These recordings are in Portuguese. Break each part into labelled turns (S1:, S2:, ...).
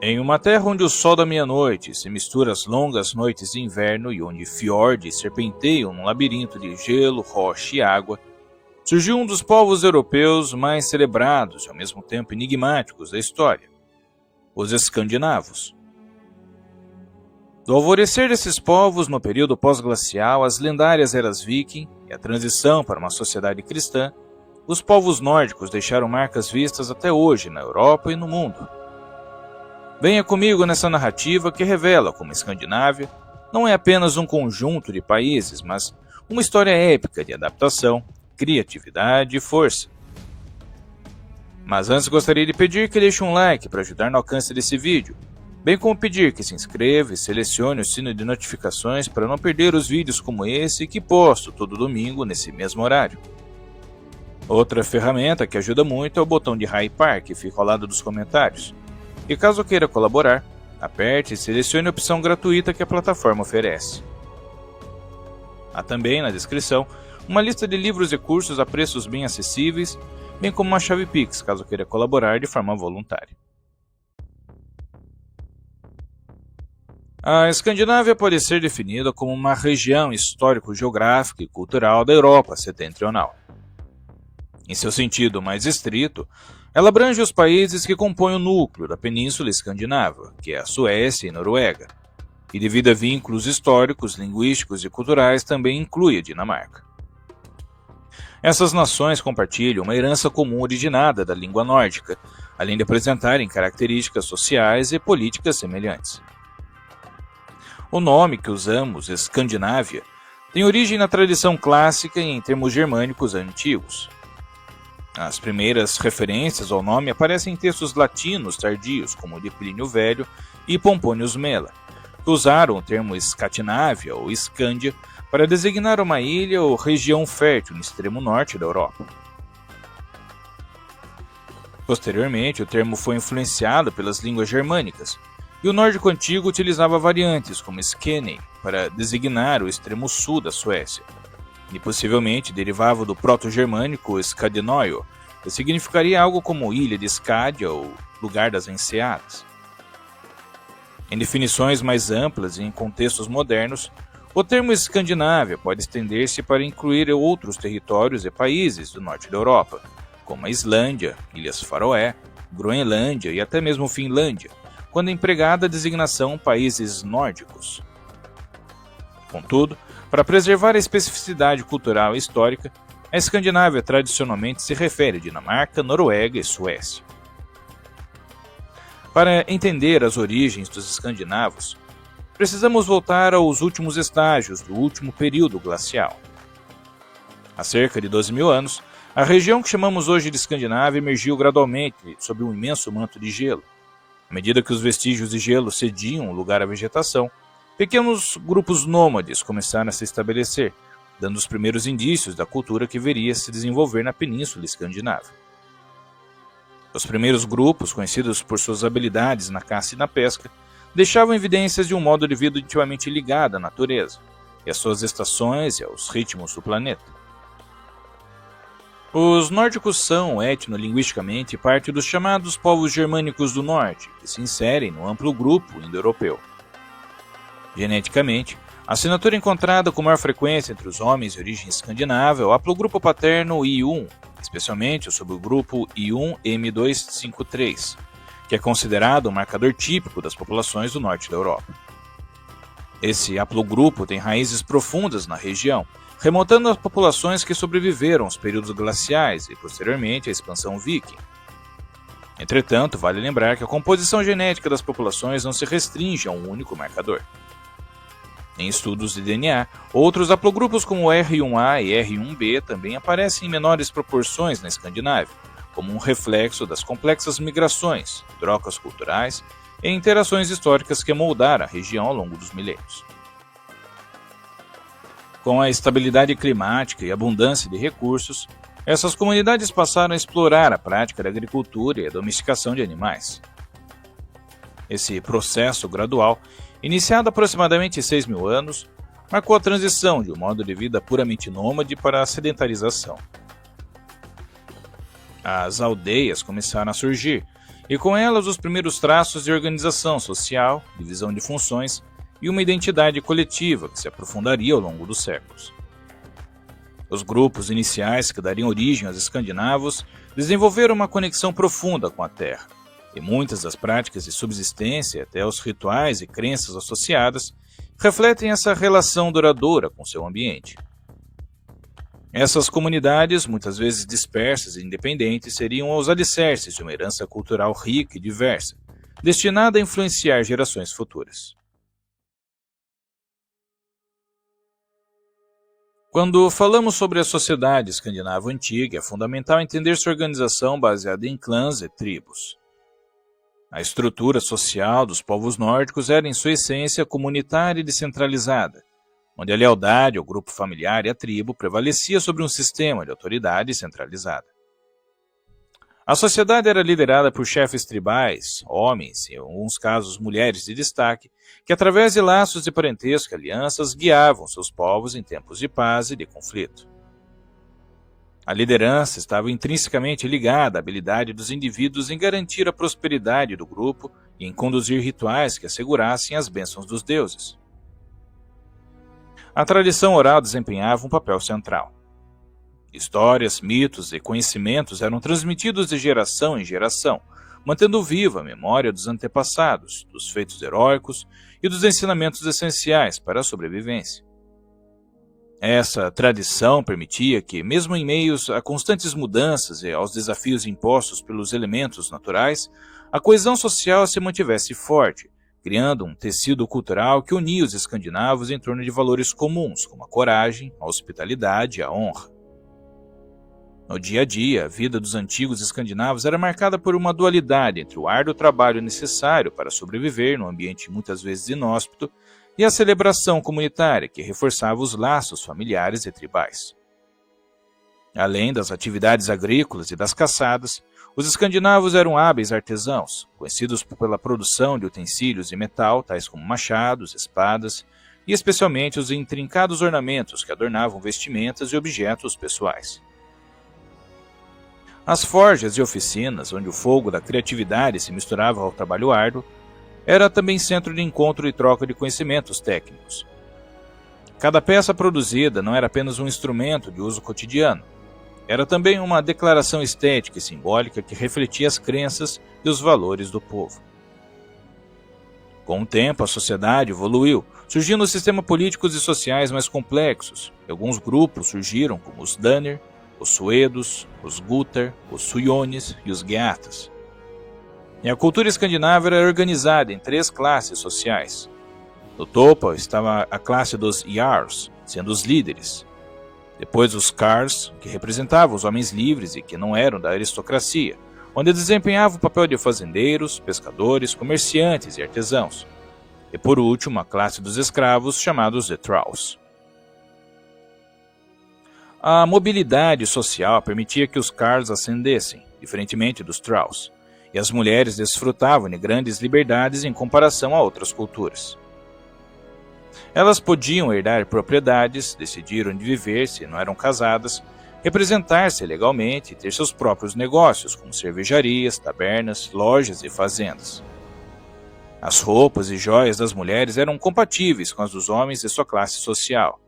S1: Em uma terra onde o sol da meia-noite se mistura às longas noites de inverno e onde fiordes serpenteiam num labirinto de gelo, rocha e água, surgiu um dos povos europeus mais celebrados e ao mesmo tempo enigmáticos da história, os escandinavos. Do alvorecer desses povos no período pós-glacial, as lendárias eras viking e a transição para uma sociedade cristã, os povos nórdicos deixaram marcas vistas até hoje na Europa e no mundo. Venha comigo nessa narrativa que revela como a Escandinávia não é apenas um conjunto de países, mas uma história épica de adaptação, criatividade e força. Mas antes gostaria de pedir que deixe um like para ajudar no alcance desse vídeo, bem como pedir que se inscreva e selecione o sino de notificações para não perder os vídeos como esse que posto todo domingo nesse mesmo horário. Outra ferramenta que ajuda muito é o botão de Hype que fica ao lado dos comentários. E caso queira colaborar, aperte e selecione a opção gratuita que a plataforma oferece. Há também na descrição uma lista de livros e cursos a preços bem acessíveis, bem como uma chave Pix caso queira colaborar de forma voluntária. A Escandinávia pode ser definida como uma região histórico-geográfica e cultural da Europa setentrional. Em seu sentido mais estrito, ela abrange os países que compõem o núcleo da Península Escandinava, que é a Suécia e Noruega, e devido a vínculos históricos, linguísticos e culturais também inclui a Dinamarca. Essas nações compartilham uma herança comum originada da língua nórdica, além de apresentarem características sociais e políticas semelhantes. O nome que usamos, Escandinávia, tem origem na tradição clássica e em termos germânicos antigos. As primeiras referências ao nome aparecem em textos latinos tardios, como o de Plínio Velho e Pomponius Mela, que usaram o termo Escatinávia ou Escândia para designar uma ilha ou região fértil no extremo norte da Europa. Posteriormente, o termo foi influenciado pelas línguas germânicas, e o nórdico antigo utilizava variantes como Skene para designar o extremo sul da Suécia, e possivelmente derivava do proto-germânico Skadenoio, que significaria algo como ilha de Skádia ou lugar das enseadas. Em definições mais amplas e em contextos modernos, o termo Escandinávia pode estender-se para incluir outros territórios e países do norte da Europa, como a Islândia, Ilhas Faroé, Groenlândia e até mesmo Finlândia, quando empregada a designação países nórdicos. Contudo, para preservar a especificidade cultural e histórica, a Escandinávia tradicionalmente se refere a Dinamarca, Noruega e Suécia. Para entender as origens dos escandinavos, precisamos voltar aos últimos estágios do último período glacial. Há cerca de 12.000 anos, a região que chamamos hoje de Escandinávia emergiu gradualmente sob um imenso manto de gelo. À medida que os vestígios de gelo cediam lugar à vegetação, pequenos grupos nômades começaram a se estabelecer, dando os primeiros indícios da cultura que viria a se desenvolver na Península Escandinava. Os primeiros grupos, conhecidos por suas habilidades na caça e na pesca, deixavam evidências de um modo de vida intimamente ligado à natureza, e às suas estações e aos ritmos do planeta. Os nórdicos são, etnolinguisticamente, parte dos chamados povos germânicos do norte, que se inserem no amplo grupo indo-europeu. Geneticamente, a assinatura encontrada com maior frequência entre os homens de origem escandinava é o haplogrupo paterno I1, especialmente o subgrupo I1M253, que é considerado um marcador típico das populações do norte da Europa. Esse haplogrupo tem raízes profundas na região, remontando as populações que sobreviveram aos períodos glaciais e, posteriormente, à expansão viking. Entretanto, vale lembrar que a composição genética das populações não se restringe a um único marcador. Em estudos de DNA, outros haplogrupos como R1A e R1B também aparecem em menores proporções na Escandinávia, como um reflexo das complexas migrações, trocas culturais e interações históricas que moldaram a região ao longo dos milênios. Com a estabilidade climática e abundância de recursos, essas comunidades passaram a explorar a prática da agricultura e a domesticação de animais. Esse processo gradual, iniciado há aproximadamente 6.000 anos, marcou a transição de um modo de vida puramente nômade para a sedentarização. As aldeias começaram a surgir, e com elas os primeiros traços de organização social, divisão de funções e uma identidade coletiva que se aprofundaria ao longo dos séculos. Os grupos iniciais que dariam origem aos escandinavos desenvolveram uma conexão profunda com a terra, e muitas das práticas de subsistência, até os rituais e crenças associadas, refletem essa relação duradoura com seu ambiente. Essas comunidades, muitas vezes dispersas e independentes, seriam os alicerces de uma herança cultural rica e diversa, destinada a influenciar gerações futuras. Quando falamos sobre a sociedade escandinava antiga, é fundamental entender sua organização baseada em clãs e tribos. A estrutura social dos povos nórdicos era, em sua essência, comunitária e descentralizada, onde a lealdade ao grupo familiar e à tribo prevalecia sobre um sistema de autoridade centralizada. A sociedade era liderada por chefes tribais, homens e, em alguns casos, mulheres de destaque, que, através de laços de parentesco e alianças, guiavam seus povos em tempos de paz e de conflito. A liderança estava intrinsecamente ligada à habilidade dos indivíduos em garantir a prosperidade do grupo e em conduzir rituais que assegurassem as bênçãos dos deuses. A tradição oral desempenhava um papel central. Histórias, mitos e conhecimentos eram transmitidos de geração em geração, mantendo viva a memória dos antepassados, dos feitos heróicos e dos ensinamentos essenciais para a sobrevivência. Essa tradição permitia que, mesmo em meio a constantes mudanças e aos desafios impostos pelos elementos naturais, a coesão social se mantivesse forte, criando um tecido cultural que unia os escandinavos em torno de valores comuns, como a coragem, a hospitalidade e a honra. No dia a dia, a vida dos antigos escandinavos era marcada por uma dualidade entre o árduo trabalho necessário para sobreviver num ambiente muitas vezes inóspito e a celebração comunitária que reforçava os laços familiares e tribais. Além das atividades agrícolas e das caçadas, os escandinavos eram hábeis artesãos, conhecidos pela produção de utensílios de metal, tais como machados, espadas e especialmente os intrincados ornamentos que adornavam vestimentas e objetos pessoais. As forjas e oficinas, onde o fogo da criatividade se misturava ao trabalho árduo, era também centro de encontro e troca de conhecimentos técnicos. Cada peça produzida não era apenas um instrumento de uso cotidiano, era também uma declaração estética e simbólica que refletia as crenças e os valores do povo. Com o tempo, a sociedade evoluiu, surgindo sistemas políticos e sociais mais complexos, e alguns grupos surgiram como os Danir, os Suedos, os Gutar, os Suiones e os Geatas. E a cultura escandinava era organizada em 3 classes sociais. No topo estava a classe dos Jarls, sendo os líderes. Depois os Karls, que representavam os homens livres e que não eram da aristocracia, onde desempenhavam o papel de fazendeiros, pescadores, comerciantes e artesãos. E por último a classe dos escravos, chamados de Thralls. A mobilidade social permitia que os Karls ascendessem, diferentemente dos Thralls, e as mulheres desfrutavam de grandes liberdades em comparação a outras culturas. Elas podiam herdar propriedades, decidir onde viver se não eram casadas, representar-se legalmente e ter seus próprios negócios, como cervejarias, tabernas, lojas e fazendas. As roupas e joias das mulheres eram compatíveis com as dos homens de sua classe social,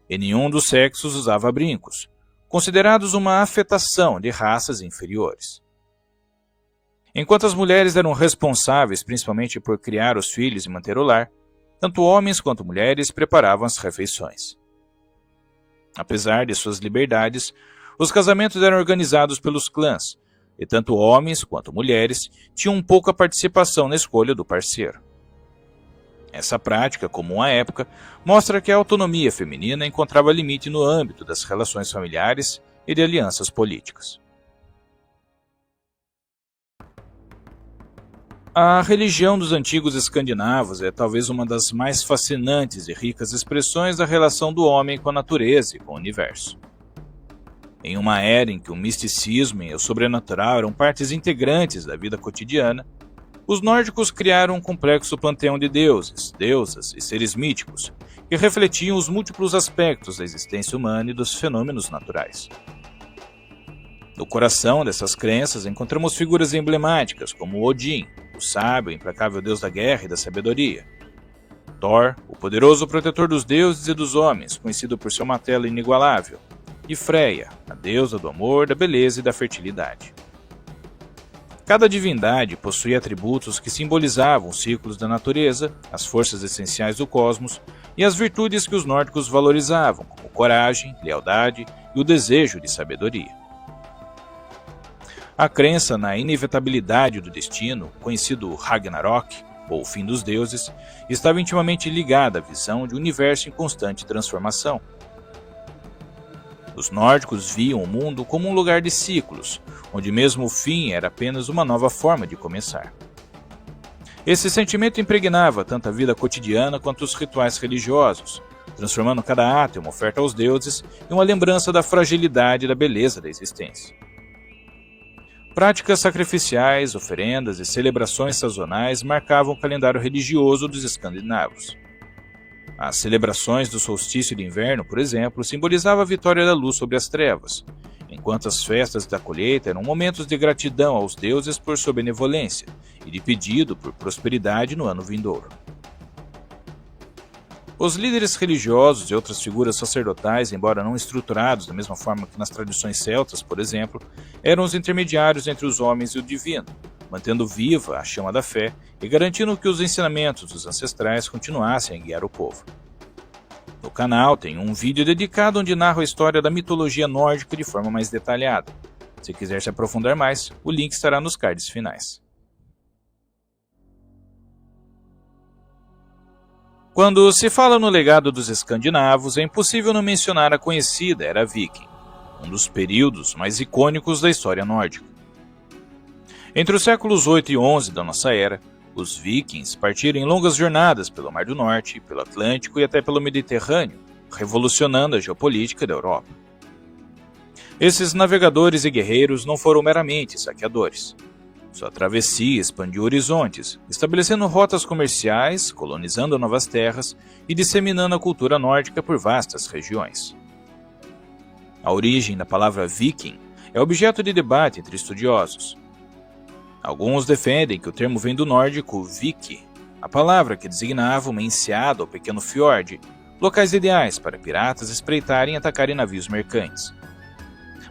S1: e nenhum dos sexos usava brincos, considerados uma afetação de raças inferiores. Enquanto as mulheres eram responsáveis principalmente por criar os filhos e manter o lar, tanto homens quanto mulheres preparavam as refeições. Apesar de suas liberdades, os casamentos eram organizados pelos clãs, e tanto homens quanto mulheres tinham pouca participação na escolha do parceiro. Essa prática, comum à época, mostra que a autonomia feminina encontrava limite no âmbito das relações familiares e de alianças políticas. A religião dos antigos escandinavos é talvez uma das mais fascinantes e ricas expressões da relação do homem com a natureza e com o universo. Em uma era em que o misticismo e o sobrenatural eram partes integrantes da vida cotidiana, os nórdicos criaram um complexo panteão de deuses, deusas e seres míticos que refletiam os múltiplos aspectos da existência humana e dos fenômenos naturais. No coração dessas crenças encontramos figuras emblemáticas como Odin, o sábio e implacável deus da guerra e da sabedoria; Thor, o poderoso protetor dos deuses e dos homens, conhecido por seu martelo inigualável; e Freya, a deusa do amor, da beleza e da fertilidade. Cada divindade possuía atributos que simbolizavam os ciclos da natureza, as forças essenciais do cosmos e as virtudes que os nórdicos valorizavam, como coragem, lealdade e o desejo de sabedoria. A crença na inevitabilidade do destino, conhecido Ragnarok, ou fim dos deuses, estava intimamente ligada à visão de um universo em constante transformação. Os nórdicos viam o mundo como um lugar de ciclos, onde mesmo o fim era apenas uma nova forma de começar. Esse sentimento impregnava tanto a vida cotidiana quanto os rituais religiosos, transformando cada ato em uma oferta aos deuses e uma lembrança da fragilidade e da beleza da existência. Práticas sacrificiais, oferendas e celebrações sazonais marcavam o calendário religioso dos escandinavos. As celebrações do solstício de inverno, por exemplo, simbolizavam a vitória da luz sobre as trevas, enquanto as festas da colheita eram momentos de gratidão aos deuses por sua benevolência e de pedido por prosperidade no ano vindouro. Os líderes religiosos e outras figuras sacerdotais, embora não estruturados da mesma forma que nas tradições celtas, por exemplo, eram os intermediários entre os homens e o divino, mantendo viva a chama da fé e garantindo que os ensinamentos dos ancestrais continuassem a guiar o povo. No canal tem um vídeo dedicado onde narro a história da mitologia nórdica de forma mais detalhada. Se quiser se aprofundar mais, o link estará nos cards finais. Quando se fala no legado dos escandinavos, é impossível não mencionar a conhecida Era Viking, um dos períodos mais icônicos da história nórdica. Entre os séculos 8 e 11 da nossa era, os vikings partiram em longas jornadas pelo Mar do Norte, pelo Atlântico e até pelo Mediterrâneo, revolucionando a geopolítica da Europa. Esses navegadores e guerreiros não foram meramente saqueadores. Sua travessia expandiu horizontes, estabelecendo rotas comerciais, colonizando novas terras e disseminando a cultura nórdica por vastas regiões. A origem da palavra viking é objeto de debate entre estudiosos. Alguns defendem que o termo vem do nórdico viki, a palavra que designava uma enseada ou pequeno fiord, locais ideais para piratas espreitarem e atacarem navios mercantes.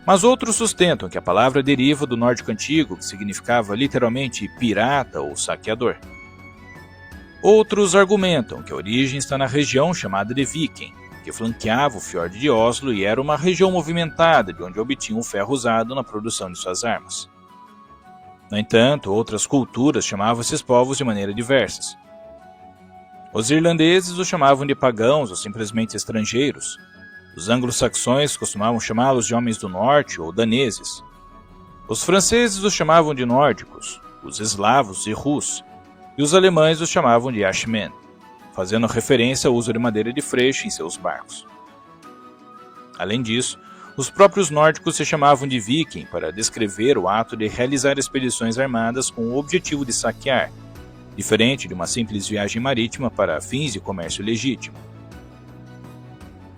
S1: Mas outros sustentam que a palavra deriva do nórdico antigo, que significava literalmente pirata ou saqueador. Outros argumentam que a origem está na região chamada de Viken, que flanqueava o fiord de Oslo e era uma região movimentada de onde obtinham o ferro usado na produção de suas armas. No entanto, outras culturas chamavam esses povos de maneira diversas. Os irlandeses os chamavam de pagãos ou simplesmente estrangeiros. Os anglo-saxões costumavam chamá-los de homens do norte ou daneses. Os franceses os chamavam de nórdicos, os eslavos de Rus, e os alemães os chamavam de Ashmen, fazendo referência ao uso de madeira de freixo em seus barcos. Além disso, os próprios nórdicos se chamavam de viking para descrever o ato de realizar expedições armadas com o objetivo de saquear, diferente de uma simples viagem marítima para fins de comércio legítimo.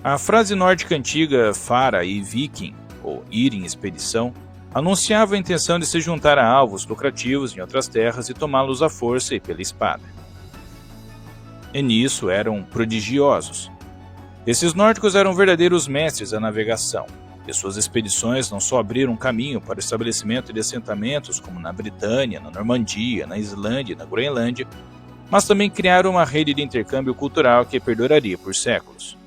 S1: A frase nórdica antiga fara e viking, ou ir em expedição, anunciava a intenção de se juntar a alvos lucrativos em outras terras e tomá-los à força e pela espada. E nisso eram prodigiosos. Esses nórdicos eram verdadeiros mestres da navegação, e suas expedições não só abriram caminho para o estabelecimento de assentamentos como na Britânia, na Normandia, na Islândia e na Groenlândia, mas também criaram uma rede de intercâmbio cultural que perduraria por séculos.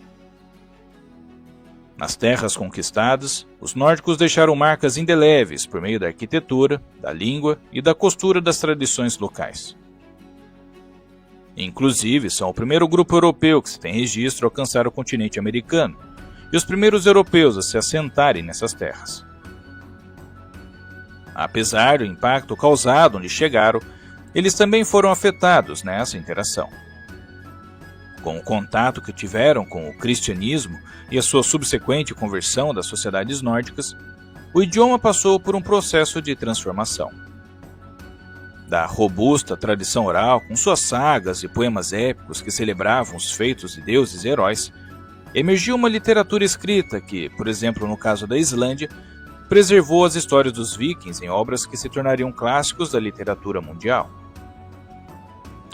S1: Nas terras conquistadas, os nórdicos deixaram marcas indeléveis por meio da arquitetura, da língua e da costura das tradições locais. Inclusive, são o primeiro grupo europeu que se tem registro a alcançar o continente americano, e os primeiros europeus a se assentarem nessas terras. Apesar do impacto causado onde chegaram, eles também foram afetados nessa interação. Com o contato que tiveram com o cristianismo e a sua subsequente conversão das sociedades nórdicas, o idioma passou por um processo de transformação. Da robusta tradição oral, com suas sagas e poemas épicos que celebravam os feitos de deuses e heróis, emergiu uma literatura escrita que, por exemplo no caso da Islândia, preservou as histórias dos vikings em obras que se tornariam clássicos da literatura mundial.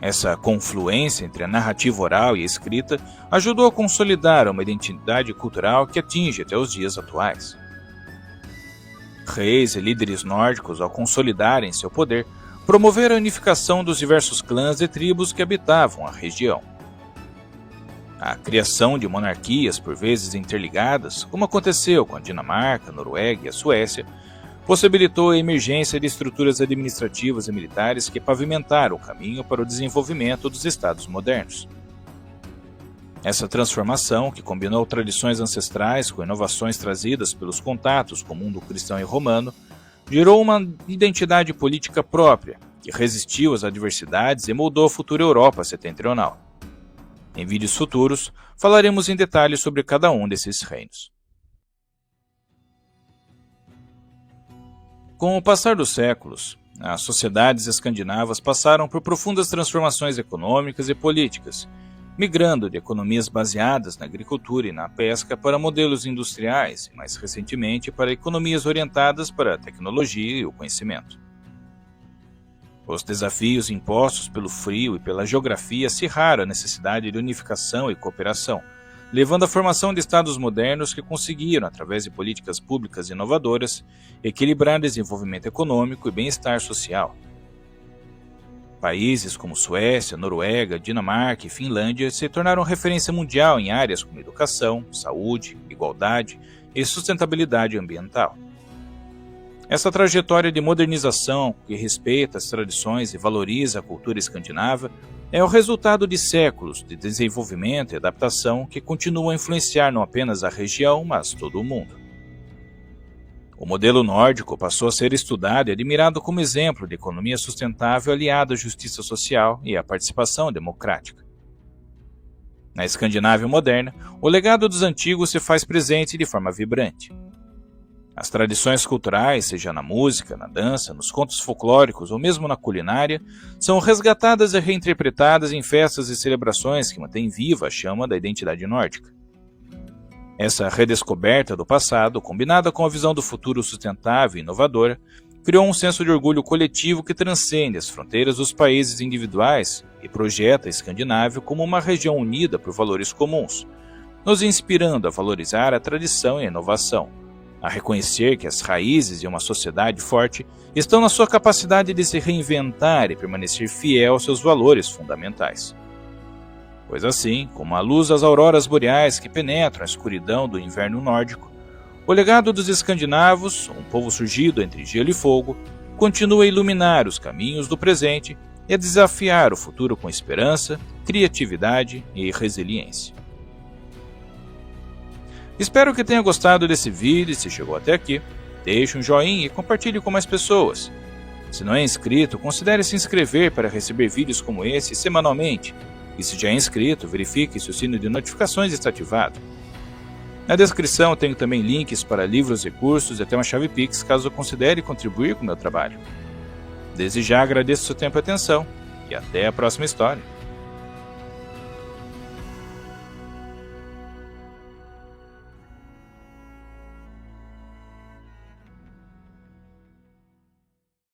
S1: Essa confluência entre a narrativa oral e a escrita ajudou a consolidar uma identidade cultural que atinge até os dias atuais. Reis e líderes nórdicos, ao consolidarem seu poder, promoveram a unificação dos diversos clãs e tribos que habitavam a região. A criação de monarquias, por vezes interligadas, como aconteceu com a Dinamarca, a Noruega e a Suécia, possibilitou a emergência de estruturas administrativas e militares que pavimentaram o caminho para o desenvolvimento dos estados modernos. Essa transformação, que combinou tradições ancestrais com inovações trazidas pelos contatos com o mundo cristão e romano, gerou uma identidade política própria, que resistiu às adversidades e moldou a futura Europa setentrional. Em vídeos futuros, falaremos em detalhes sobre cada um desses reinos. Com o passar dos séculos, as sociedades escandinavas passaram por profundas transformações econômicas e políticas, migrando de economias baseadas na agricultura e na pesca para modelos industriais e, mais recentemente, para economias orientadas para a tecnologia e o conhecimento. Os desafios impostos pelo frio e pela geografia acirraram a necessidade de unificação e cooperação, levando à formação de estados modernos que conseguiram, através de políticas públicas inovadoras, equilibrar desenvolvimento econômico e bem-estar social. Países como Suécia, Noruega, Dinamarca e Finlândia se tornaram referência mundial em áreas como educação, saúde, igualdade e sustentabilidade ambiental. Essa trajetória de modernização, que respeita as tradições e valoriza a cultura escandinava, é o resultado de séculos de desenvolvimento e adaptação que continuam a influenciar não apenas a região, mas todo o mundo. O modelo nórdico passou a ser estudado e admirado como exemplo de economia sustentável aliada à justiça social e à participação democrática. Na Escandinávia moderna, o legado dos antigos se faz presente de forma vibrante. As tradições culturais, seja na música, na dança, nos contos folclóricos ou mesmo na culinária, são resgatadas e reinterpretadas em festas e celebrações que mantêm viva a chama da identidade nórdica. Essa redescoberta do passado, combinada com a visão do futuro sustentável e inovadora, criou um senso de orgulho coletivo que transcende as fronteiras dos países individuais e projeta a Escandinávia como uma região unida por valores comuns, nos inspirando a valorizar a tradição e a inovação, a reconhecer que as raízes de uma sociedade forte estão na sua capacidade de se reinventar e permanecer fiel aos seus valores fundamentais. Pois assim, como a luz das auroras boreais que penetram a escuridão do inverno nórdico, o legado dos escandinavos, um povo surgido entre gelo e fogo, continua a iluminar os caminhos do presente e a desafiar o futuro com esperança, criatividade e resiliência. Espero que tenha gostado desse vídeo e se chegou até aqui, deixe um joinha e compartilhe com mais pessoas. Se não é inscrito, considere se inscrever para receber vídeos como esse semanalmente. E se já é inscrito, verifique se o sino de notificações está ativado. Na descrição tenho também links para livros e cursos e até uma chave Pix caso considere contribuir com o meu trabalho. Desde já agradeço seu tempo e atenção e até a próxima história.